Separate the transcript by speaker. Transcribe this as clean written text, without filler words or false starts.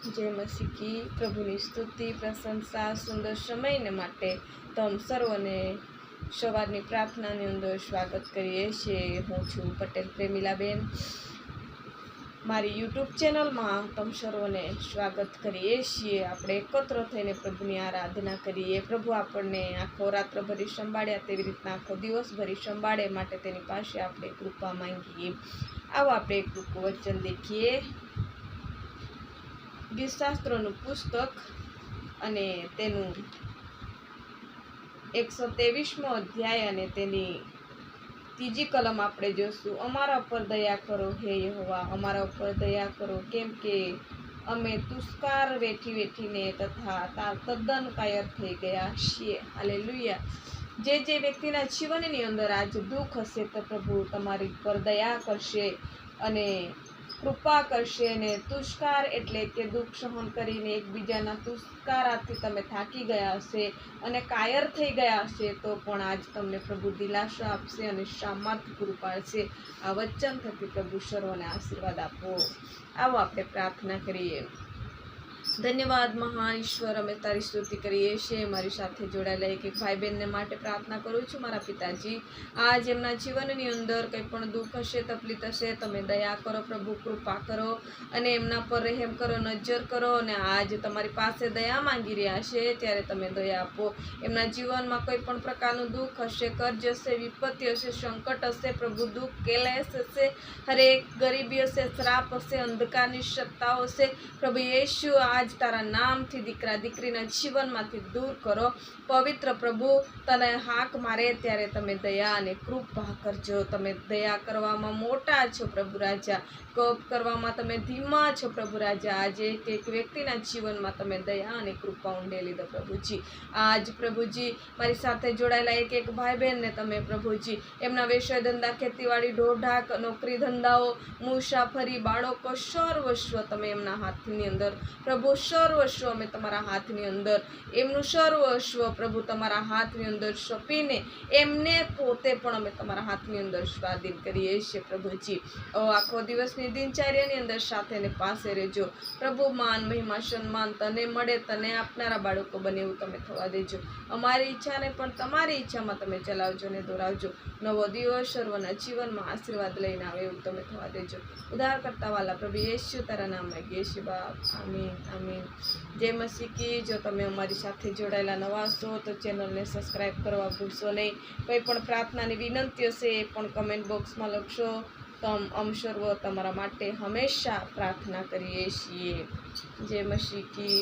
Speaker 1: जय मसीह की। प्रभुनी स्तुति प्रशंसा सुंदर समय माटे तम सर्वने सवारनी प्रार्थनानी अंदर स्वागत करीए छीए। हूँ छूँ पटेल प्रेमिलाबेन। मारी यूट्यूब चेनल में तम सर्वने स्वागत करीए छीए। આપણે એકત્ર થઈને પ્રભુની આરાધના કરીએ। પ્રભુ આપણને આખો રાત્ર ભરી સંભાળ્યા તેવી રીતના આખો દિવસ ભરી સંભાળે માટે તેની પાસે આપણે કૃપા માંગીએ। આવો આપણે એક ટૂંકું વચન દેખીએ। ગીતશાસ્ત્રોનું પુસ્તક અને તેનું 123મો અધ્યાય અને તેની ત્રીજી કલમ આપણે જોશું। અમારા ઉપર દયા કરો હે યહોવા, અમારા ઉપર દયા કરો, કેમ કે અમે તુષ્કાર વેઠી વેઠીને તથા તદ્દન કાયર થઈ ગયા છીએ। હાલેલુયા। જે વ્યક્તિના જીવનની અંદર આજ દુઃખ હશે તો પ્રભુ તમારી પર દયા કરશે અને કૃપા કરશે। અને તુષ્કાર એટલે કે દુઃખ સહન કરીને એકબીજાના તુષ્કારાથી તમે થાકી ગયા હશે અને કાયર થઈ ગયા હશે તો પણ આજ તમને પ્રભુ દિલાસો આપશે અને સામર્થ્ય પૂરું પાડશે। આ વચન થકી પ્રભુ સર્વને આશીર્વાદ આપો। આવો આપણે પ્રાર્થના કરીએ। धन्यवाद महान ईश्वर, अमे तारी स्तुति करीए छीए। मारी साथे जोड़ायेला एक भाई बहन ने माटे प्रार्थना करूँ छूँ। मारा पिताजी आज एमना जीवननी अंदर कंई पण दुख हशे, तकलीफ हशे, तमे दया करो प्रभु, कृपा करो अने एमना पर रहेम करो, नजर करो। अने आज तमारी पासे दया मांगी रह्या छे त्यारे तमे दया आपो। एमना जीवन में कोई पण प्रकारनुं दुख हशे, कर्ज हशे, विपत्ति हशे, संकट हशे प्रभु, दुख केलेस हशे, हरेक गरीबी हशे, श्राप हशे, अंधकारनी सत्ताओ हशे प्रभु येशू आज तारा नाम थी दीकरा दीकरीना जीवन मांथी दूर करो। पवित्र प्रभु तने हाक मारे त्यारे तमे दया अने कृपा करजो। तमे दया करवामां मोटा छो प्रभु राजा, कोप करवामां तमे धीमा छो प्रभु राजा। आज एक व्यक्तिना जीवनमां तमे दया अने कृपा उंडेली दो प्रभुजी। आज प्रभुजी मारी साथे जोड़ायेला एक भाई बहन ने तमे प्रभुजी एमना व्यवसाय धंधा, खेतीवाड़ी, ढोढाक, नौकरी धंधाओ, मुसाफरी, बाळको सर्वस्व तमे एमना हाथनी अंदर प्रभु, सर्वस्व अमे तमारा हाथनी अंदर एमनुं सर्वस्व प्रभु तमारा हाथनी अंदर सोंपीने एमने पोते पण अमे तमारा हाथनी अंदर स्वाधीन करीए छीए प्रभुजी। आखो दिवसनी दिनचर्यानी अंदर साथे ने पासे रहेजो प्रभु। मान महिमा सन्मान तने मळे, तने आपनारा बाळको बने एवुं तमे थवा देजो। अमारी इच्छा ने पण तमारी इच्छामां तमे चलावजो ने दोरावजो। नवो दिवस सर्वना जीवनमां आशीर्वाद लईने आवे एवुं तमे थवा देजो। उद्धारकर्ता वाला प्रभु येशू तारा नाम मांगीए छीए बाप, आमीन आमीन। जय मसीह की। जो तमे अमारी साथे जोड़ायेला नवा छो तो चेनल ने सब्सक्राइब करवा भूलशो नहीं। कोई पण प्रार्थनानी विनंती हशे ए पण कमेंट बॉक्स में लखशो। तम अम सर्व तमारा माटे हमेशा प्रार्थना करीए छीए। जय मसीह की।